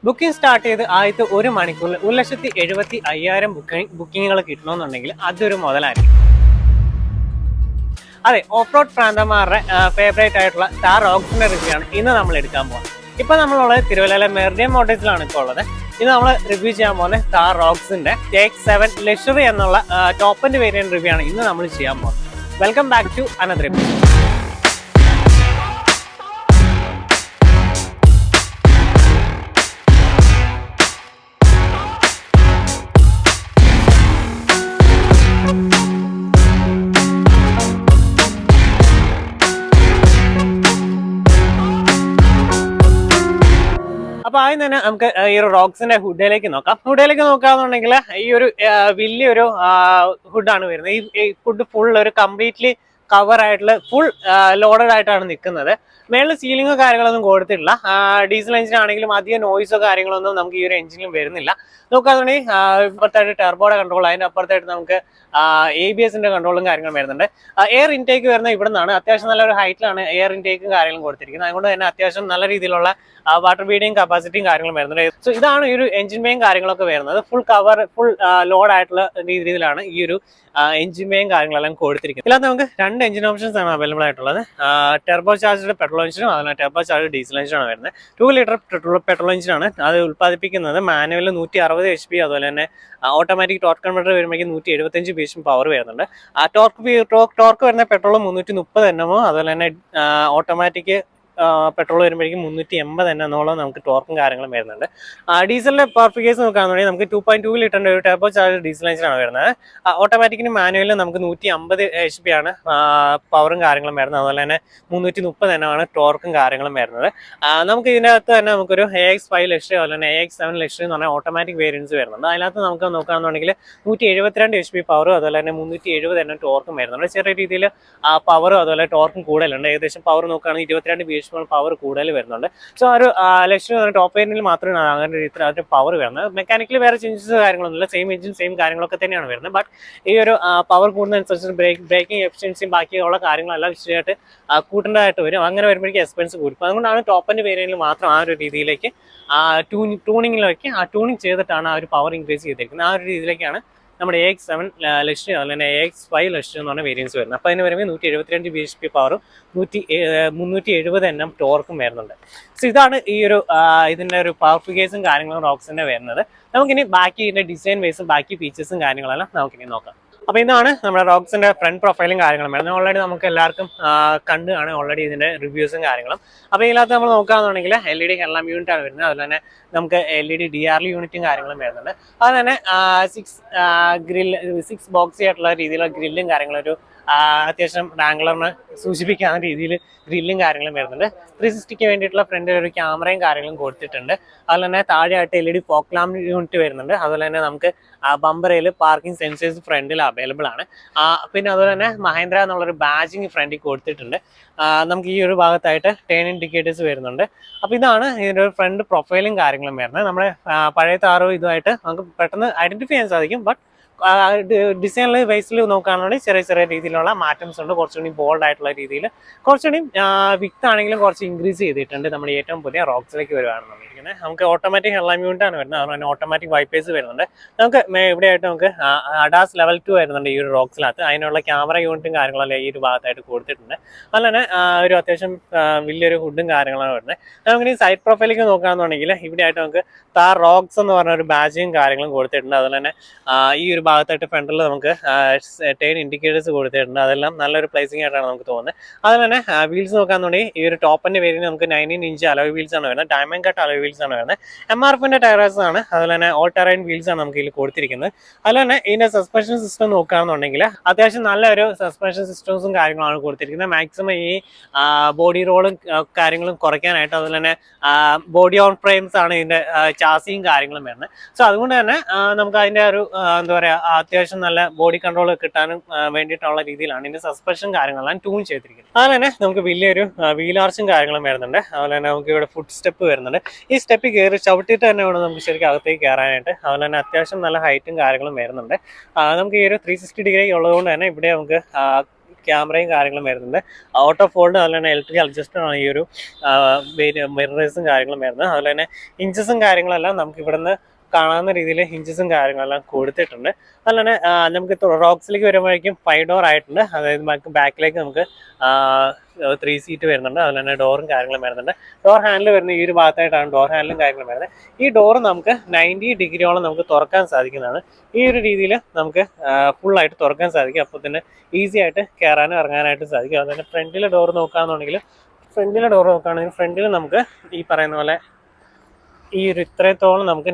Booking start ചെയ്ത് ആദ്യത്തെ ഒരു മണിക്കൂറിൽ 1,75,000 ബുക്കിങ്ങുകൾ കിട്ടണമെന്നുണ്ടെങ്കിൽ അതൊരു മുതലായിരിക്കും. അതെ, ഓഫ് റോഡ് പ്രാന്തന്മാരുടെ ഫേവറേറ്റ് ആയിട്ടുള്ള സ്റ്റാർ റോക്സിന്റെ റിവ്യൂ ആണ് ഇന്ന് നമ്മൾ എടുക്കാൻ പോകുന്നത്. ഇപ്പൊ നമ്മളുള്ളത് തിരുവല്ലയിലെ മെറിഡിയൻ മോട്ടോഴ്സിലാണ് ഇപ്പോൾ ഉള്ളത്. ഇന്ന് നമ്മൾ റിവ്യൂ ചെയ്യാൻ പോകുന്നത് സ്റ്റാർ റോക്സിന്റെ TX7 ലക്ഷറി എന്നുള്ള ടോപ്പ് എൻഡ് വേരിയന്റ് റിവ്യൂ ആണ് ഇന്ന് നമ്മൾ ചെയ്യാൻ പോകുന്നത്. Welcome back to another episode. അപ്പൊ ആദ്യം തന്നെ നമുക്ക് ഈ ഒരു റോക്സിന്റെ ഹുഡിലേക്ക് നോക്കാം. ഹുഡിലേക്ക് നോക്കാന്നുണ്ടെങ്കിൽ ഈ ഒരു വലിയൊരു ഹുഡാണ് വരുന്നത്. ഈ ഹുഡ് ഫുൾ ഒരു കംപ്ലീറ്റ്ലി കവർ ആയിട്ടുള്ള ഫുൾ ലോഡഡ് ആയിട്ടാണ് നിൽക്കുന്നത്. മേളിൽ സീലിങ്ങോ കാര്യങ്ങളൊന്നും കൊടുത്തിട്ടില്ല. ഡീസൽ എഞ്ചിൻ ആണെങ്കിലും അധികം നോയ്സോ കാര്യങ്ങളൊന്നും നമുക്ക് ഈ ഒരു എഞ്ചിനിലും വരുന്നില്ല. നോക്കുകയാണെന്നുണ്ടെങ്കിൽ ഇപ്പുറത്തായിട്ട് ടെർബോയുടെ കൺട്രോൾ, അതിന്റെ അപ്പുറത്തായിട്ട് നമുക്ക് ABS-ന്റെ കൺട്രോളും കാര്യങ്ങളും വരുന്നുണ്ട്. എയർ ഇൻടേക്ക് വരുന്നത് ഇവിടെ നിന്നാണ്. അത്യാവശ്യം നല്ലൊരു ഹൈറ്റിലാണ് എയർ ഇൻടേക്കും കാര്യങ്ങളും കൊടുത്തിരിക്കുന്നത്. അതുകൊണ്ട് തന്നെ അത്യാവശ്യം നല്ല രീതിയിലുള്ള വാട്ടർ ബീഡിങ് കപ്പാസിറ്റിയും കാര്യങ്ങളും വരുന്നുണ്ട്. സോ ഇതാണ് ഈ ഒരു എഞ്ചിൻ ബേയും കാര്യങ്ങളൊക്കെ വരുന്നത്. ഫുൾ കവർ ഫുൾ ലോഡ് ആയിട്ടുള്ള രീതിയിലാണ് ഈ ഒരു എഞ്ചിൻ ബേയും കാര്യങ്ങളെല്ലാം കൊടുത്തിരിക്കുന്നത്. ഇതിനകത്ത് നമുക്ക് രണ്ട് എഞ്ചിൻ ഓപ്ഷൻസ് ആണ് അവൈലബിൾ ആയിട്ടുള്ളത്. ടെർബോ ചാർജ്ഡ് പെട്രോൾ എഞ്ചിനും അതുപോലെ ടെർബോ ചാർജ്ഡ് ഡീസൽ എഞ്ചിനാണ് വരുന്നത്. 2 ലിറ്റർ പെട്രോൾ എഞ്ചിനാണ്. അത് ഉൽപ്പാദിപ്പിക്കുന്നത് മാനുവൽ 160 HP, അതുപോലെ തന്നെ ഓട്ടോമാറ്റിക് ടോർക്ക് കൺവെർട്ടർ വരുമ്പോഴേക്കും 175 BHP പവർ വരുന്നുണ്ട്. ടോർക്ക് വരുന്ന പെട്രോൾ 330 Nm, അതുപോലെ തന്നെ ഓട്ടോമാറ്റിക് പെട്രോൾ വരുമ്പോഴേക്കും 380 എന്നോളം നമുക്ക് ടോർക്കും കാര്യങ്ങളും വരുന്നുണ്ട്. ഡീസലിന്റെ പെർഫിക്കേഷൻ നോക്കുകയാണെന്നുണ്ടെങ്കിൽ നമുക്ക് 2.2 ലിറ്ററിന്റെ ഒരു ടെർബോ ചാർജ് ഡീസൽ എഞ്ചിനാണ് വരുന്നത്. ഓട്ടോമാറ്റിക്കിന് മാനുവലിന് നമുക്ക് 150 HP ആണ് പവറും കാര്യങ്ങളും വരുന്നത്. അതുപോലെ തന്നെ 330 എന്നാണ് ടോർക്കും കാര്യങ്ങളും വരുന്നത്. നമുക്ക് ഇതിനകത്ത് തന്നെ നമുക്കൊരു AX5 ലക്ഷറി, അതുപോലെ തന്നെ AX7 ലക്ഷറി എന്ന് പറഞ്ഞാൽ ഓട്ടോമാറ്റിക് വേരിയൻസ് വരുന്നുണ്ട്. അതിനകത്ത് നമുക്ക് നോക്കുകയാണെന്നുണ്ടെങ്കിൽ 172 HP പവറും അതുപോലെ തന്നെ 370 എണ്ണം ടോർക്കും വരുന്നുണ്ട്. ചെറിയ രീതിയിൽ പവറും അതുപോലെ ടോർക്കും കൂടുതലുണ്ട്. ഏകദേശം പവർ നോക്കുകയാണെങ്കിൽ 22 BHP പവർ കൂടുതൽ വരുന്നുണ്ട്. സോ ഒരു ലക്ഷറി ടോപ്പ് വേരിയന്റിൽ മാത്രമേ അങ്ങനെ രീതിയിൽ പവർ വരുന്നത്. മെക്കാനിക്കലി വേറെ ചേഞ്ചസ് കാര്യങ്ങളൊന്നുമില്ല. സെയിം എഞ്ചിൻ സെയിം കാര്യങ്ങളൊക്കെ തന്നെയാണ് വരുന്നത്. ബട്ട് ഈ ഒരു പവർ കൂടുന്നതനുസരിച്ച് ബ്രേക്കിംഗ് എഫിഷ്യൻസിയും ബാക്കിയുള്ള കാര്യങ്ങളെല്ലാം വിശദമായിട്ട് കൂട്ടേണ്ടതായിട്ട് വരും. അങ്ങനെ വരുമ്പോഴേക്കും എക്സ്പെൻസ് കൂടും. അതുകൊണ്ടാണ് ടോപ്പ് എൻഡ് വേരിയന്റിൽ മാത്രം ആ ഒരു രീതിയിലേക്ക് ട്യൂണിങ്ങിലേക്ക് ട്യൂണിങ് ചെയ്തിട്ടാണ് ആ ഒരു പവർ ഇൻക്രീസ് ചെയ്തിരിക്കുന്നത്. ആ ഒരു രീതിയിലേക്കാണ് നമ്മുടെ AX7 ലക്ഷറി, അതുപോലെ തന്നെ AX5 ലക്ഷറി എന്ന് പറഞ്ഞ വേരിയൻസ് വരുന്നത്. അപ്പോൾ അതിന് വരുമ്പോൾ 172 BHP പവറും 370 Nm ടോർക്കും വരുന്നുണ്ട്. സോ ഇതാണ് ഈ ഒരു ഇതിൻ്റെ ഒരു പവർ ഫിഗേഴ്സും കാര്യങ്ങളും റോക്സിൻ്റെ വരുന്നത്. നമുക്കിനി ബാക്കി ഇതിൻ്റെ ഡിസൈൻ വൈസും ബാക്കി ഫീച്ചേഴ്സും കാര്യങ്ങളെല്ലാം നമുക്കിനി നോക്കാം. അപ്പോൾ ഇതാണ് നമ്മുടെ റോക്സിന്റെ ഫ്രണ്ട് പ്രൊഫൈലും കാര്യങ്ങളും വരുന്നത്. ഓൾറെഡി നമുക്ക് എല്ലാവർക്കും കണ്ടു കാണും ഓൾറെഡി ഇതിന്റെ റിവ്യൂസും കാര്യങ്ങളും. അപ്പോൾ ഇതിനകത്ത് നമ്മൾ നോക്കുകയാണെന്നുണ്ടെങ്കിൽ LED ഹെഡ്ലാമ്പ് യൂണിറ്റ് ആണ് വരുന്നത്. അതുപോലെ തന്നെ നമുക്ക് LED DRL യൂണിറ്റും കാര്യങ്ങളും വരുന്നുണ്ട്. അതുപോലെ തന്നെ 6 ബോക്സി ആയിട്ടുള്ള രീതിയിലുള്ള ഗ്രില്ലും കാര്യങ്ങളും, ഒരു അത്യാവശ്യം റാംഗ്ലറിനെ സൂചിപ്പിക്കുന്ന രീതിയിൽ ഗ്രില്ലും കാര്യങ്ങളും വരുന്നുണ്ട്. 360 വേണ്ടിയിട്ടുള്ള ഫ്രണ്ടിൽ ഒരു ക്യാമറയും കാര്യങ്ങളും കൊടുത്തിട്ടുണ്ട്. അതുപോലെ തന്നെ താഴെയായിട്ട് LED ഫോക്ക് ലാമ്പ് യൂണിറ്റ് വരുന്നുണ്ട്. അതുപോലെ തന്നെ നമുക്ക് ബമ്പറയിൽ പാർക്കിംഗ് സെൻസേഴ്സ് ഫ്രണ്ടിൽ അവൈലബിൾ ആണ്. പിന്നെ അതുപോലെ തന്നെ മഹേന്ദ്ര എന്നുള്ളൊരു ബാജിങ് ഫ്രണ്ടിൽ കൊടുത്തിട്ടുണ്ട്. നമുക്ക് ഈ ഒരു ഭാഗത്തായിട്ട് ടേൺ ഇൻഡിക്കേറ്റേഴ്സ് വരുന്നുണ്ട്. അപ്പോൾ ഇതാണ് ഇതിൻ്റെ ഒരു ഫ്രണ്ട് പ്രൊഫൈലും കാര്യങ്ങളും വരുന്നത്. നമ്മുടെ പഴയ താറോ ഇതുമായിട്ട് നമുക്ക് പെട്ടെന്ന് ഐഡന്റിഫൈ ചെയ്യാൻ സാധിക്കും. ബട്ട് ഡിസൈനിൽ വൈസിൽ നോക്കുകയാണെന്നുണ്ടെങ്കിൽ ചെറിയ ചെറിയ രീതിയിലുള്ള മാറ്റംസ് ഉണ്ട്. കുറച്ചുകൂടി ബോൾഡ് ആയിട്ടുള്ള രീതിയിൽ, കുറച്ചുകൂടി വിക്ത് ആണെങ്കിലും കുറച്ച് ഇൻക്രീസ് ചെയ്തിട്ടുണ്ട് നമ്മുടെ ഏറ്റവും പുതിയ റോക്സിലേക്ക് വരുവാണെന്നുണ്ടെങ്കിൽ. നമുക്ക് ഓട്ടോമാറ്റിക് ഹെഡ്ലാമ്പ് യൂണിറ്റ് ആണ് വരുന്നത്. അതുപോലെ തന്നെ ഓട്ടോമാറ്റിക് വൈപ്പേഴ്സ് വരുന്നുണ്ട്. നമുക്ക് ഇവിടെയായിട്ട് നമുക്ക് ADAS ലെവൽ 2 വരുന്നുണ്ട് ഈ ഒരു റോക്സിനകത്ത്. അതിനുള്ള ക്യാമറ യൂണിറ്റും കാര്യങ്ങളെല്ലാം ഈ ഒരു ഭാഗത്തായിട്ട് കൊടുത്തിട്ടുണ്ട്. അതുപോലെ തന്നെ ഒരു അത്യാവശ്യം വലിയൊരു ഹുഡും കാര്യങ്ങളാണ് വരുന്നത്. നമുക്ക് ഈ സൈഡ് പ്രൊഫൈലേക്ക് നോക്കുകയാണെന്നുണ്ടെങ്കിൽ ഇവിടെയായിട്ട് നമുക്ക് താർ റോക്സ് എന്ന് പറഞ്ഞ ഒരു ബാജിങ് കാര്യങ്ങളും കൊടുത്തിട്ടുണ്ട്. അതുപോലെ തന്നെ ഈ ഒരു ഭാഗത്തായിട്ട് ഫ്രണ്ടിൽ നമുക്ക് ടേൺ ഇൻഡിക്കേറ്റേഴ്സ് കൊടുത്തിട്ടുണ്ട്. അതെല്ലാം നല്ലൊരു പ്ലേസിംഗ് ആയിട്ടാണ് നമുക്ക് തോന്നുന്നത്. അതുപോലെ തന്നെ വീൽസ് നോക്കുകയാണെന്നുണ്ടെങ്കിൽ ഈ ഒരു ടോപ്പിന്റെ പേരിൽ നമുക്ക് 19 ഇഞ്ച് അലോയ് വീൽസ് ആണ് വരുന്നത്. ഡയമണ്ട് കട്ട് അലോയ് വീൽസ് ആണ് വരുന്നത്. MRF-ന്റെ ടയർസ് ആണ്. അതുപോലെ തന്നെ ഓൾ ടെറൈൻ വീൽസ് ആണ് നമുക്ക് ഇതിൽ കൊടുത്തിരിക്കുന്നത്. അതുപോലെ തന്നെ ഇതിന്റെ സസ്പെൻഷൻ സിസ്റ്റം നോക്കുകയാണെന്നുണ്ടെങ്കിൽ അത്യാവശ്യം നല്ലൊരു സസ്പെൻഷൻ സിസ്റ്റംസും കാര്യങ്ങളാണ് കൊടുത്തിരിക്കുന്നത്. മാക്സിമം ഈ ബോഡി റോളും കാര്യങ്ങളും കുറയ്ക്കാനായിട്ട്. അതുപോലെ തന്നെ ബോഡി ഓൺ ഫ്രെയിംസ് ആണ് ഇതിന്റെ ചാസിയും കാര്യങ്ങളും വരുന്നത്. സോ അതുകൊണ്ട് തന്നെ നമുക്ക് അതിന്റെ ഒരു എന്താ പറയുക, അത്യാവശ്യം നല്ല ബോഡി കൺട്രോൾ കിട്ടാനും വേണ്ടിയിട്ടുള്ള രീതിയിലാണ് ഇതിന്റെ സസ്പെൻഷൻ കാര്യങ്ങളെല്ലാം ട്യൂൺ ചെയ്തിരിക്കുന്നത്. അതുപോലെ തന്നെ നമുക്ക് വലിയൊരു വീൽ ആർച്ചും കാര്യങ്ങളും വരുന്നുണ്ട്. അതുപോലെ തന്നെ നമുക്ക് ഇവിടെ ഫുഡ് സ്റ്റെപ്പ് വരുന്നുണ്ട്. ഈ സ്റ്റെപ്പ് കയറി ചവിട്ടിയിട്ട് തന്നെ വേണം നമുക്ക് ശരിക്കും അകത്തേക്ക് കയറാനായിട്ട്. അതുപോലെ തന്നെ അത്യാവശ്യം നല്ല ഹൈറ്റും കാര്യങ്ങളും വരുന്നുണ്ട്. നമുക്ക് ഈ ഒരു 360 ഡിഗ്രി ഉള്ളതുകൊണ്ട് തന്നെ ഇവിടെ നമുക്ക് ക്യാമറയും കാര്യങ്ങളും വരുന്നുണ്ട്. ഓട്ടോ ഫോൾഡ് അതുപോലെ തന്നെ ഇലക്ട്രിക് അഡ്ജസ്റ്റർ ആണ് ഈ ഒരു മിറേഴ്സും കാര്യങ്ങളും വരുന്നത്. അതുപോലെ തന്നെ ഇഞ്ചസും കാര്യങ്ങളെല്ലാം നമുക്ക് ഇവിടുന്ന് കാണാവുന്ന രീതിയിൽ ഹിഞ്ചസും കാര്യങ്ങളെല്ലാം കൊടുത്തിട്ടുണ്ട്. അതുപോലെ തന്നെ നമുക്ക് റോക്സിലേക്ക് വരുമ്പോഴേക്കും 5 ഡോർ ആയിട്ടുണ്ട്. അതായത് ബാക്കിലേക്ക് നമുക്ക് 3 സീറ്റ് വരുന്നുണ്ട്. അതുപോലെ തന്നെ ഡോറും കാര്യങ്ങളും വരുന്നുണ്ട്. ഡോർ ഹാൻഡിൽ വരുന്ന ഈ ഒരു ഭാഗത്തായിട്ടാണ് ഡോർ ഹാൻഡിലും കാര്യങ്ങളും വരുന്നത്. ഈ ഡോർ നമുക്ക് 90 ഡിഗ്രിയോളം നമുക്ക് തുറക്കാൻ സാധിക്കുന്നതാണ്. ഈ ഒരു രീതിയിൽ നമുക്ക് ഫുള്ളായിട്ട് തുറക്കാൻ സാധിക്കും. അപ്പോൾ തന്നെ ഈസി ആയിട്ട് കയറാനും ഇറങ്ങാനായിട്ട് സാധിക്കും. അതുപോലെ തന്നെ ഫ്രണ്ടിലെ ഡോർ നോക്കുകയാണെന്നുണ്ടെങ്കിൽ ഫ്രണ്ടിൽ നമുക്ക് ഈ പറയുന്ന പോലെ ഈ ഒരു ഇത്രത്തോളം നമുക്ക്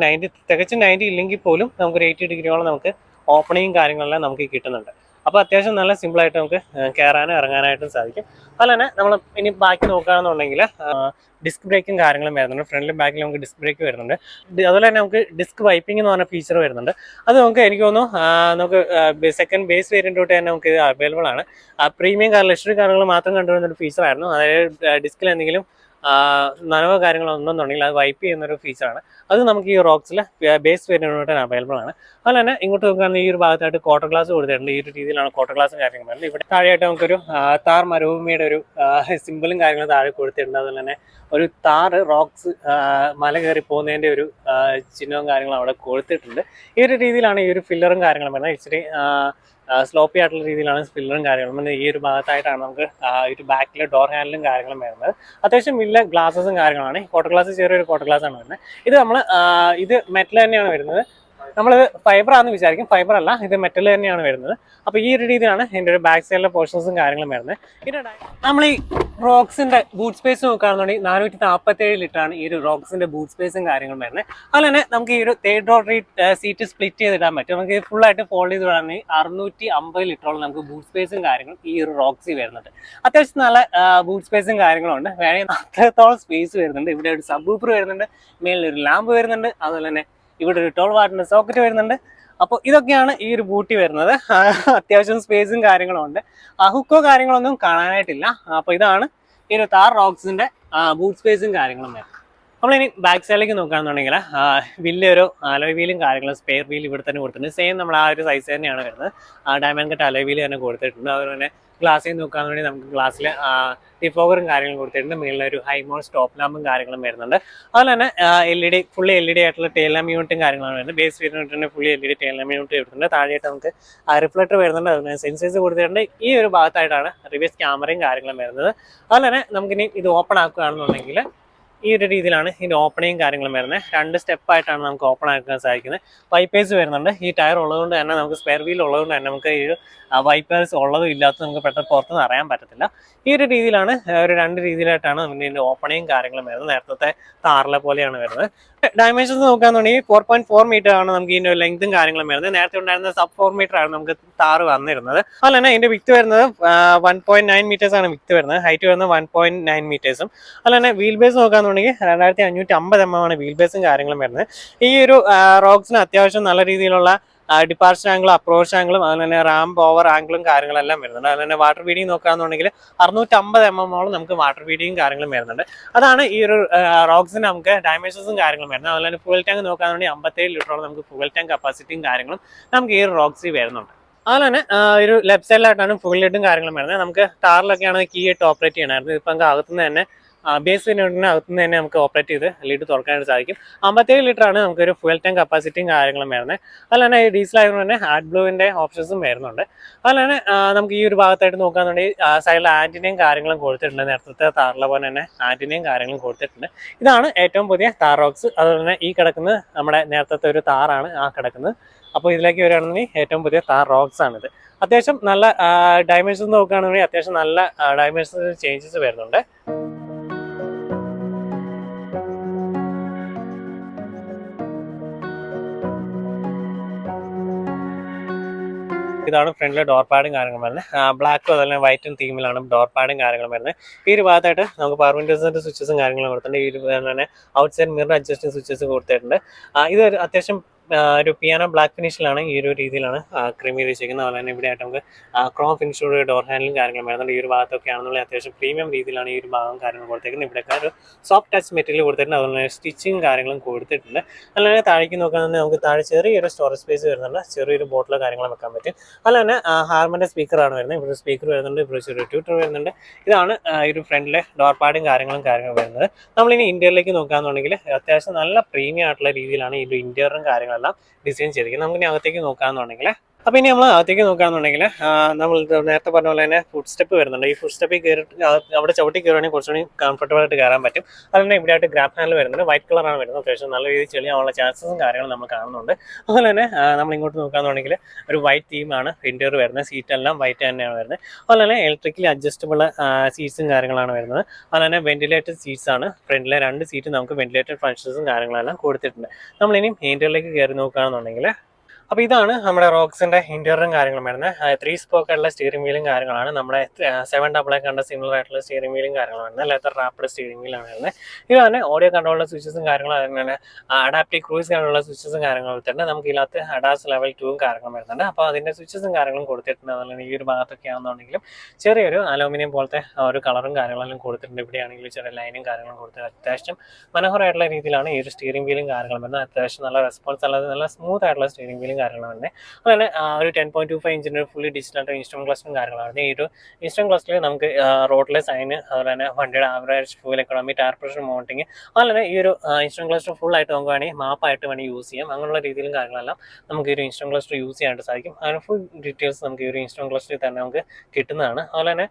തികച്ചും 90 ഇല്ലെങ്കിൽ പോലും നമുക്കൊരു 80 ഡിഗ്രിയോളം നമുക്ക് ഓപ്പണിങ്ങും കാര്യങ്ങളെല്ലാം നമുക്ക് കിട്ടുന്നുണ്ട്. അപ്പോൾ അത്യാവശ്യം നല്ല സിമ്പിളായിട്ട് നമുക്ക് കയറാനും ഇറങ്ങാനായിട്ടും സാധിക്കും. അതുപോലെ തന്നെ നമ്മൾ ഇനി ബാക്കി നോക്കുകയാണെന്നുണ്ടെങ്കിൽ ഡിസ്ക് ബ്രേക്കും കാര്യങ്ങളും വരുന്നുണ്ട്. ഫ്രണ്ടിലും ബാക്കിലും നമുക്ക് ഡിസ്ക് ബ്രേക്ക് വരുന്നുണ്ട്. അതുപോലെ തന്നെ നമുക്ക് ഡിസ്ക് വൈപ്പിംഗ് എന്ന് പറഞ്ഞ ഫീച്ചർ വരുന്നുണ്ട്. അത് നമുക്ക് എനിക്ക് തോന്നുന്നു നമുക്ക് സെക്കൻഡ് ബേസ് വേരിയൻ്റ് തൊട്ട് തന്നെ നമുക്ക് ഇത് അവൈലബിൾ ആണ്. പ്രീമിയം കാർ ലക്ഷറി കാറുകൾ മാത്രം കണ്ടുവരുന്ന ഒരു ഫീച്ചറായിരുന്നു. അതായത് ഡിസ്കിൽ എന്തെങ്കിലും നനവോ കാര്യങ്ങളോ ഉണ്ടെന്നുണ്ടെങ്കിൽ അത് വൈപ്പ് ചെയ്യുന്നൊരു ഫീച്ചറാണ്. അത് നമുക്ക് ഈ റോക്സിൽ ബേസ് വേരിയൻ്റ് അവൈലബിൾ ആണ്. അതുപോലെ തന്നെ ഇങ്ങോട്ട് നോക്കുകയാണെങ്കിൽ ഈ ഒരു ഭാഗത്തായിട്ട് ക്വാർട്ടർ ഗ്ലാസ് കൊടുത്തിട്ടുണ്ട്. ഈ ഒരു രീതിയിലാണ് ക്വാർട്ടർ ഗ്ലാസും കാര്യങ്ങളും വരുന്നത്. ഇവിടെ താഴെയായിട്ട് നമുക്കൊരു താർ മരുഭൂമിയുടെ ഒരു സിമ്പിളും കാര്യങ്ങളും താഴെ കൊടുത്തിട്ടുണ്ട്. അതുപോലെ തന്നെ ഒരു താറ് റോക്സ് മല കയറി പോകുന്നതിൻ്റെ ഒരു ചിഹ്നവും കാര്യങ്ങളും അവിടെ കൊടുത്തിട്ടുണ്ട്. ഈ ഒരു രീതിയിലാണ് ഈ ഒരു ഫില്ലറും കാര്യങ്ങളും വരുന്നത്. ഇച്ചിരി സ്ലോപ്പി ആയിട്ടുള്ള രീതിയിലാണ് ഫില്ലറും കാര്യങ്ങളും. പിന്നെ ഈ ഒരു ഭാഗത്തായിട്ടാണ് നമുക്ക് ഒരു ബാക്കിലെ ഡോർ ഹാൻഡിലും കാര്യങ്ങളും വരുന്നത്. അത്യാവശ്യം വലിയ ഗ്ലാസസും കാര്യങ്ങളാണ്. ക്വാർട്ടർ ഗ്ലാസ് ചെറിയൊരു ക്വാർട്ടർ ഗ്ലാസ് ആണ് വരുന്നത്. ഇത് നമ്മൾ ഇത് മെറ്റൽ തന്നെയാണ് വരുന്നത്. നമ്മളിത് ഫൈബർ ആണെന്ന് വിചാരിക്കും, ഫൈബർ അല്ല, ഇത് മെറ്റൽ തന്നെയാണ് വരുന്നത്. അപ്പോൾ ഈ ഒരു രീതിയിലാണ് ഇതിൻ്റെ ഒരു ബാക്ക് സൈഡിലെ പോർഷൻസും കാര്യങ്ങളും വരുന്നത്. പിന്നെ നമ്മൾ ഈ റോക്സിന്റെ ബൂട്ട് സ്പേസ് നോക്കുകയാണെന്നുണ്ടെങ്കിൽ 447 ലിറ്ററാണ് ഈ ഒരു റോക്സിന്റെ ബൂട്ട് സ്പേസും കാര്യങ്ങളും വരുന്നത്. അതുപോലെ തന്നെ നമുക്ക് ഈ ഒരു തേർഡ് റോ സീറ്റ് സ്പ്ലിറ്റ് ചെയ്തിടാൻ പറ്റും. നമുക്ക് ഫുള്ളായിട്ട് ഫോൾഡ് ചെയ്ത് വിടാണെങ്കിൽ 650 ലിറ്ററോളം നമുക്ക് ബൂട്ട് സ്പേസും കാര്യങ്ങളും ഈ ഒരു റോക്സി വരുന്നുണ്ട്. അത്യാവശ്യം നല്ല ബൂട്ട് സ്പേസും കാര്യങ്ങളും ഉണ്ട്. വേണമെങ്കിൽ അത്രത്തോളം സ്പേസ് വരുന്നുണ്ട്. ഇവിടെ ഒരു സബ് വൂഫർ വരുന്നുണ്ട്, മേളിൽ ഒരു ലാമ്പ് വരുന്നുണ്ട്, അതുപോലെ തന്നെ ഇവിടെ ഒരു 12 വാട്ടിന്റെ സോക്കറ്റ് വരുന്നുണ്ട്. അപ്പോൾ ഇതൊക്കെയാണ് ഈ ഒരു ബൂട്ടി വരുന്നത്. അത്യാവശ്യം സ്പേസും കാര്യങ്ങളും ഉണ്ട്. ഹുക്കോ കാര്യങ്ങളൊന്നും കാണാനായിട്ടില്ല. അപ്പോൾ ഇതാണ് ഈ ഒരു താർ റോക്സിന്റെ ബൂട്ട് സ്പേസും കാര്യങ്ങളും വരുന്നത്. നമ്മളിനി ബാക്ക് സൈഡിലേക്ക് നോക്കുകയാണെന്നുണ്ടെങ്കിൽ വലിയൊരു അലോയ് വീലും കാര്യങ്ങളും സ്പെയർ വീൽ ഇവിടെ തന്നെ കൊടുത്തിട്ടുണ്ട്. സെയിം നമ്മൾ ആ ഒരു സൈസ് തന്നെയാണ് വരുന്നത്. ഡയമണ്ട് കട്ട് അലോയ് വീൽ തന്നെ കൊടുത്തിട്ടുണ്ട്. അതുപോലെ തന്നെ ഗ്ലാസ്സിൽ നോക്കുകയാണെന്നുണ്ടെങ്കിൽ നമുക്ക് ഗ്ലാസ്സിൽ ഡിഫോഗറും കാര്യങ്ങളും കൊടുത്തിട്ടുണ്ട്. മുകളിലൊരു ഹൈമോൾ സ്റ്റോപ്പ് ലാമ്പും കാര്യങ്ങളും വരുന്നുണ്ട്. അതുപോലെ തന്നെ ഫുള്ളി LED ആയിട്ടുള്ള ടെയിൽ ലാമ്പ് യൂണിറ്റും കാര്യങ്ങളാണ് വരുന്നത്. ബേസ് വേരിയന്റിന് fully LED tail lamp unit വരുന്നുണ്ട്. താഴെയായിട്ട് നമുക്ക് റിഫ്ലക്ടർ വരുന്നുണ്ട്. അതുപോലെ സെൻസേഴ്സ് കൊടുത്തിട്ടുണ്ട്. ഈ ഒരു ഭാഗത്തായിട്ടാണ് റിവേഴ്സ് ക്യാമറയും കാര്യങ്ങളും വരുന്നത്. അതുപോലെ തന്നെ നമുക്കിനി ഇത് ഓപ്പൺ ആക്കുകയാണെന്നുണ്ടെങ്കിൽ ഈ ഒരു രീതിയിലാണ് ഇതിൻ്റെ ഓപ്പണിങ് കാര്യങ്ങളും വരുന്നത്. 2 സ്റ്റെപ്പായിട്ടാണ് നമുക്ക് ഓപ്പൺ ആക്കാൻ സാധിക്കുന്നത്. വൈപ്പേഴ്സ് വരുന്നുണ്ട്. ഈ ടയർ ഉള്ളതുകൊണ്ട് തന്നെ നമുക്ക് സ്പെയർ വീൽ ഉള്ളതുകൊണ്ട് തന്നെ നമുക്ക് ഈ വൈപ്പേഴ്സ് ഉള്ളതും ഇല്ലാത്തതും നമുക്ക് പെട്ടെന്ന് പുറത്തുനിന്ന് അറിയാൻ പറ്റത്തില്ല. ഈ ഒരു രീതിയിലാണ് ഒരു 2 രീതിയിലായിട്ടാണ് ഇതിൻ്റെ ഓപ്പണിങ് കാര്യങ്ങളും വരുന്നത്. നേരത്തെ താറിലെ പോലെയാണ് വരുന്നത്. ഡയമെൻഷൻസ് നോക്കുകയാണെന്നുണ്ടെങ്കിൽ 4.4 മീറ്റർ ആണ് നമുക്ക് ഇതിൻ്റെ ലെങ്തും കാര്യങ്ങളും വരുന്നത്. നേരത്തെ ഉണ്ടായിരുന്ന സബ് 4 മീറ്റർ ആണ് നമുക്ക് താറ് വന്നിരുന്നത്. അതുപോലെ തന്നെ ഇതിൻ്റെ വിക്ത് വരുന്നത് 1.9 മീറ്റേഴ്സ് ആണ് വിക്ത് വരുന്നത്. ഹൈറ്റ് വരുന്നത് 1.9 മീറ്റേഴ്സും. അതുപോലെ തന്നെ വീൽ ബേസ് നോക്കുകയാണെന്നുണ്ടെങ്കിൽ 2550 mm ആണ് വീൽ ബേസും കാര്യങ്ങളും വരുന്നത്. ഈ ഒരു റോക്സിന് അത്യാവശ്യം നല്ല രീതിയിലുള്ള ഡിപ്പാർച്ചർ ആംഗിളും അപ്രോച്ച് ആംഗിളും അതുപോലെ തന്നെ റാമ്പ് ഓവർ ആംഗിളും കാര്യങ്ങളെല്ലാം വരുന്നുണ്ട്. അതുപോലെ തന്നെ വാട്ടർ ഫീഡിങ് നോക്കുകയാണെന്നുണ്ടെങ്കിൽ 650 mm നമുക്ക് വാട്ടർ ഫീഡിങ്ങും കാര്യങ്ങളും വരുന്നുണ്ട്. അതാണ് ഈ ഒരു റോക്സിന് നമുക്ക് ഡയമെൻഷൻസും കാര്യങ്ങളും വരുന്നത്. അതുപോലെ തന്നെ ഫുൾ ടാങ്ക് നോക്കുകയാണെന്നുണ്ടെങ്കിൽ 57 ലിറ്ററോളം നമുക്ക് ഫുൾ ടാങ്ക് കപ്പാസിറ്റിയും കാര്യങ്ങളും നമുക്ക് ഈ ഒരു റോക്സി വരുന്നുണ്ട്. അതുപോലെ തന്നെ ഒരു ലെഫ്റ്റ് സൈഡിലായിട്ടാണ് ഫുൾ ലിഡും കാര്യങ്ങളും വരുന്നത്. നമുക്ക് ടാറിലൊക്കെ ആണെങ്കിൽ കീ ആയിട്ട് ഓപ്പറേറ്റ് ചെയ്യണമായിരുന്നു. ഇപ്പം നമുക്ക് അകത്തുനിന്ന് തന്നെ ബേസ് വേരിയന്റിന് അകത്തുനിന്ന് തന്നെ നമുക്ക് ഓപ്പറേറ്റ് ചെയ്ത് ലിഡ് തുറക്കാനായിട്ട് സാധിക്കും. 57 ലിറ്ററാണ് നമുക്കൊരു ഫ്യൂൽ ടാങ്ക് കപ്പാസിറ്റിയും കാര്യങ്ങളും വരുന്നത്. അതുപോലെ തന്നെ ഈ ഡീസൽ ആയതുകൊണ്ട് തന്നെ ആഡ് ബ്ലൂവിൻ്റെ ഓപ്ഷൻസും വരുന്നുണ്ട്. അതുപോലെ തന്നെ നമുക്ക് ഈ ഒരു ഭാഗത്തായിട്ട് നോക്കുകയാണെന്നുണ്ടെങ്കിൽ സൈഡിൽ ആൻറ്റിനയും കാര്യങ്ങളും കൊടുത്തിട്ടുണ്ട്. നേരത്തെ താറിലെ പോലെ തന്നെ ആൻറ്റിനയും കാര്യങ്ങളും കൊടുത്തിട്ടുണ്ട്. ഇതാണ് ഏറ്റവും പുതിയ താർ റോക്സ്. അതുപോലെ തന്നെ ഈ കിടക്കുന്നത് നമ്മുടെ നേരത്തെ ഒരു താറാണ് ആ കിടക്കുന്നത്. അപ്പോൾ ഇതിലേക്ക് വരികയാണെന്നുണ്ടെങ്കിൽ ഏറ്റവും പുതിയ താർ റോക്സ് ആണിത്. അത്യാവശ്യം നല്ല ഡയമെൻഷൻസ് നോക്കുകയാണെന്നുണ്ടെങ്കിൽ അത്യാവശ്യം നല്ല ഡയമെൻഷൻസ് ചേഞ്ചസ് വരുന്നുണ്ട്. ഇതാണ് ഫ്രണ്ടിലെ ഡോർ പാഡും കാര്യങ്ങളും വരുന്നത്. ബ്ലാക്കും അതുപോലെ വൈറ്റും തീമിലാണ് ഡോർ പാഡും കാര്യങ്ങളും വരുന്നത്. ഈ ഒരു ഭാഗത്തായിട്ട് നമുക്ക് പവർ സ്വിച്ചസും കാര്യങ്ങളും കൊടുത്തിട്ടുണ്ട്. ഈ ഒരു തന്നെ out side mirror adjusting switches കൊടുത്തിട്ടുണ്ട്. ഇത് അത്യാവശ്യം ഒരു പിയാനോ ബ്ലാക്ക് ഫിനിഷിലാണ് ഈ ഒരു രീതിയിലാണ് ക്രീം ചെയ്ത് വെച്ചിരിക്കുന്നത്. അതുപോലെ തന്നെ ഇവിടെ ആയിട്ട് നമുക്ക് ക്രോം ഫിനിഷോട് ഡോർ ഹാൻഡിലും കാര്യങ്ങളും വരുന്നുണ്ട്. ഈ ഒരു ഭാഗത്തൊക്കെ ആണെന്നുള്ള അത്യാവശ്യം പ്രീമിയം രീതിയിലാണ് ഈ ഒരു ഭാഗം കാര്യങ്ങൾ കൊടുത്തേക്കുന്നത്. ഇവിടെയൊക്കെ ഒരു സോഫ്റ്റ് ടച്ച് മെറ്റീരിയൽ കൊടുത്തിട്ടുണ്ട്. അതുപോലെ തന്നെ സ്റ്റിച്ചിങ് കാര്യങ്ങളും കൊടുത്തിട്ടുണ്ട്. അതുപോലെ താഴേക്ക് നോക്കുകയാണെങ്കിൽ നമുക്ക് താഴെ ചെറിയൊരു സ്റ്റോറേജ് സ്പേസ് വരുന്നുണ്ട്. ചെറിയൊരു ബോട്ടിലോ കാര്യങ്ങളും വെക്കാൻ പറ്റും. അതുപോലെ തന്നെ ഹാർമൻ്റെ സ്പീക്കറാണ് വരുന്നത്. ഇവിടെ സ്പീക്കർ വരുന്നുണ്ട്, ഇവിടെ ഒരു ട്യൂട്ടർ വരുന്നുണ്ട്. ഇതാണ് ഈ ഒരു ഫ്രണ്ടിലെ ഡോർ പാഡും കാര്യങ്ങളും വരുന്നത്. നമ്മളിനി ഇന്റീരിയറിലേക്ക് നോക്കുകയാണെന്നുണ്ടെങ്കിൽ അത്യാവശ്യം നല്ല പ്രീമിയം ആയിട്ടുള്ള രീതിയിലാണ് ഈ ഒരു ഇന്റീരിയറും കാര്യങ്ങളെല്ലാം ഡിസൈൻ ചെയ്തിരിക്കുന്നത്. നമുക്കിനി അകത്തേക്ക് നോക്കുകയാണെന്നുണ്ടെങ്കിൽ അപ്പോൾ ഇനി നമ്മൾ അകത്തേക്ക് നോക്കുകയാണെന്നുണ്ടെങ്കിൽ നമ്മൾ നേരത്തെ പറഞ്ഞ പോലെ തന്നെ ഫുഡ് സ്റ്റെപ്പ് വരുന്നുണ്ട്. ഈ ഫുഡ് സ്റ്റെപ്പിൽ കയറിയിട്ട് അവിടെ ചവിട്ടി കയറുകയാണെങ്കിൽ കുറച്ചുകൂടി കംഫർട്ടബിൾ ആയിട്ട് കയറാൻ പറ്റും. അതുപോലെ ഇവിടെ ആയിട്ട് ഗ്രാബ് ഹാൻഡിൽ വരുന്നുണ്ട്. വൈറ്റ് കളറാണ് വരുന്നത്. അത്യാവശ്യം നല്ല രീതിയിൽ ചെളിയാനുള്ള ചാൻസസും കാര്യങ്ങളും നമ്മൾ കാണുന്നുണ്ട്. അതുപോലെ തന്നെ നമ്മൾ ഇങ്ങോട്ട് നോക്കുകയാണെന്നുണ്ടെങ്കിൽ ഒരു വൈറ്റ് തീമാണ് ഇന്റീരിയർ വരുന്നത്. സീറ്റെല്ലാം വൈറ്റ് തന്നെയാണ് വരുന്നത്. അതുപോലെ തന്നെ ഇലക്ട്രിക്കലി അഡ്ജസ്റ്റബിൾ സീറ്റ്സും കാര്യങ്ങളാണ് വരുന്നത്. അതുപോലെ തന്നെ വെന്റിലേറ്റഡ് സീറ്റ്സ് ആണ്. ഫ്രണ്ടിലെ 2 സീറ്റ് നമുക്ക് വെന്റിലേറ്റഡ് ഫങ്ഷൻസും കാര്യങ്ങളെല്ലാം കൊടുത്തിട്ടുണ്ട്. നമ്മളിനിയും ഇന്റീരിയറിലേക്ക് കയറി നോക്കുകയാണെന്നുണ്ടെങ്കിൽ അപ്പോൾ ഇതാണ് നമ്മുടെ റോക്സിൻ്റെ ഇൻറ്റീരിയറും കാര്യങ്ങളും വരുന്നത്. 3 സ്പോക്കുള്ള സ്റ്റിയറിംഗ് വീലും കാര്യങ്ങളാണ്. നമ്മുടെ 7AA കണ്ട സിമിലർ ആയിട്ടുള്ള സ്റ്റിയറിംഗ് വീലും കാര്യങ്ങളും വരുന്നത്. ലെതർ റാപ്പിഡ് സ്റ്റിയറിംഗ് വീലാണ് വരുന്നത്. ഇത് തന്നെ ഓഡിയോ കൺട്രോളിൻ്റെ സ്വിച്ചസും കാര്യങ്ങളും അതുപോലെ അഡാപ്റ്റീവ് ക്രൂസ് കൺട്രോളിലുള്ള സ്വിച്ചസും കാര്യങ്ങളും കൊടുത്തിട്ടുണ്ട്. നമുക്ക് ഇതിനകത്ത് അഡാസ് ലെവൽ 2 കാര്യങ്ങളും വരുന്നുണ്ട്. അപ്പോൾ അതിൻ്റെ സ്വിച്ചസും കാര്യങ്ങളും കൊടുത്തിട്ടുണ്ട്. അതുപോലെ ഈ ഒരു ഭാഗത്തൊക്കെ ആണെന്നുണ്ടെങ്കിലും ചെറിയൊരു അലൂമിനിയം പോലത്തെ ഒരു കളറും കാര്യങ്ങളെല്ലാം കൊടുത്തിട്ടുണ്ട്. ഇവിടെയാണെങ്കിലും ചെറിയ ലൈനും കാര്യങ്ങളും കൊടുത്തിട്ടുണ്ട്. അത്യാവശ്യം മനോഹരമായിട്ടുള്ള രീതിയിലാണ് ഈ ഒരു സ്റ്റിയറിംഗ് വീലും കാര്യങ്ങളും വരുന്നത്. അത്യാവശ്യം നല്ല റെസ്പോൺസ് അല്ലാതെ നല്ല സ്മൂത്ത് ആയിട്ടുള്ള സ്റ്റിയറിംഗ് വീലും കാര്യങ്ങളാണ്. അതുപോലെ ഒരു 10.25 ഇഞ്ചിൻ്റെ ഫുള്ളി ഡിജിറ്റൽ ഇൻസ്ട്രുമെന്റ് ക്ലസ്റ്ററും കാര്യങ്ങളാണ്. ഈ ഒരു ഇൻസ്ട്രുമെന്റ് ക്ലസ്റ്ററിൽ നമുക്ക് റോഡിലെ സൈന്, അതുപോലെ തന്നെ വണ്ടിയുടെ average fuel economy, tyre pressure monitoring, അതുപോലെ തന്നെ ഈ ഒരു ഇൻസ്ട്രുമെന്റ് ക്ലസ്റ്റർ ഫുൾ ആയിട്ട് നമുക്ക് വേണമെങ്കിൽ മാപ്പായിട്ട് വേണമെങ്കിൽ യൂസ് ചെയ്യാം. അങ്ങനെയുള്ള രീതിയിലും കാര്യങ്ങളെല്ലാം നമുക്ക് ഈ ഒരു ഇൻസ്ട്രുമെന്റ് ക്ലസ്റ്റർ യൂസ് ചെയ്യാനായിട്ട് സാധിക്കും. അതിന് ഫുൾ ഡീറ്റെയിൽസ് നമുക്ക് ഈ ഒരു ഇൻസ്ട്രുമെന്റ് ക്ലസ്റ്ററിൽ തന്നെ നമുക്ക് കിട്ടുന്നതാണ്. അതുപോലെ തന്നെ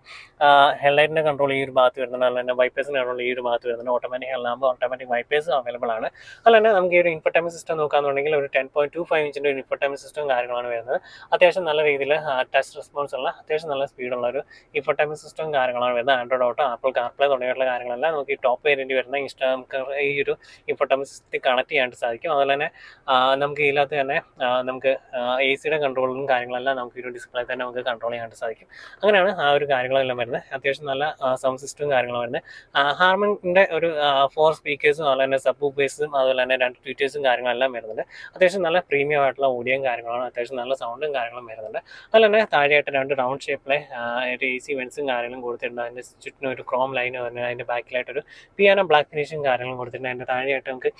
ഹെഡ്ലൈറ്റിൻ്റെ കൺട്രോൾ ഈ ഒരു ഭാഗത്ത് വരുന്നുണ്ട്. അതുപോലെ തന്നെ വൈപ്പേഴ്സിൻ്റെ കൺട്രോൾ ഈ ഒരു ഭാഗത്ത് വരുന്നുണ്ട്. ഓട്ടോമാറ്റിക് ഹെഡ്ലാമ്പ്, ഓട്ടോമാറ്റിക് വൈപ്പേഴ്സും അവൈലബിൾ ആണ്. അതുപോലെ തന്നെ നമുക്ക് ഈ ഒരു ഇൻഫർടൈൻമെന്റ് സിസ്റ്റം നോക്കുകയാണെന്നുണ്ടെങ്കിൽ ഒരു 10.25 ഇഞ്ചിൻ്റെ ഒരു ഇൻഫർടൈൻമെന്റ് സിസ്റ്റം കാര്യങ്ങളാണ് വരുന്നത്. അത്യാവശ്യം നല്ല രീതിയിൽ ടച്ച് റെസ്പോൺസ് ഉള്ള അത്യാവശ്യം നല്ല സ്പീഡുള്ള ഒരു ഇൻഫർടൈൻമെന്റ് സിസ്റ്റം കാര്യങ്ങളാണ് വരുന്നത്. ആൻഡ്രോയിഡ് ഓട്ടോ, ആപ്പിൾ കാർപ്ലേ തുടങ്ങിയുള്ള കാര്യങ്ങളെല്ലാം നമുക്ക് ഈ ടോപ്പ് വേരിയന്റ് വരുന്ന ഈ ഒരു ഇൻഫർടൈൻമെന്റ് സിസ്റ്റത്തിൽ കണക്ട് ചെയ്യാനായിട്ട് സാധിക്കും. അതുപോലെ തന്നെ നമുക്ക് ഇതിനകത്ത് തന്നെ നമുക്ക് AC കൺട്രോളും കാര്യങ്ങളെല്ലാം നമുക്ക് ഈ ഒരു ഡിസ്പ്ലേ തന്നെ നമുക്ക് കൺട്രോൾ ചെയ്യാനായിട്ട് സാധിക്കും. അങ്ങനെയാണ് ആ ഒരു കാര്യങ്ങളെല്ലാം വരുന്നത്. അത്യാവശ്യം നല്ല സൗണ്ട് സിസ്റ്റവും കാര്യങ്ങളും വരുന്നത്. ഹാർമണിൻ്റെ ഒരു 4 സ്പീക്കേഴ്സും അതുപോലെ തന്നെ സബ് ബേസും അതുപോലെ തന്നെ 2 ട്വീറ്റേഴ്സും കാര്യങ്ങളെല്ലാം വരുന്നുണ്ട്. അത്യാവശ്യം നല്ല പ്രീമിയം ആയിട്ടുള്ള ഓഡിയോയും കാര്യങ്ങളാണ്. അത്യാവശ്യം നല്ല സൗണ്ടും കാര്യങ്ങളും വരുന്നുണ്ട്. അതുപോലെ തന്നെ താഴെയായിട്ട് 2 റൗണ്ട് ഷേപ്പിലെ ഒരു AC വെൻസും കാര്യങ്ങളും കൊടുത്തിട്ടുണ്ട്. അതിൻ്റെ ചുറ്റിനും ഒരു ക്രോം ലൈനും തന്നെ അതിൻ്റെ ബാക്കിലായിട്ടൊരു പിയാനോ ബ്ലാക്ക് ഫിനിഷും കാര്യങ്ങളും കൊടുത്തിട്ടുണ്ട്. അതിൻ്റെ താഴെയായിട്ട് നമുക്ക്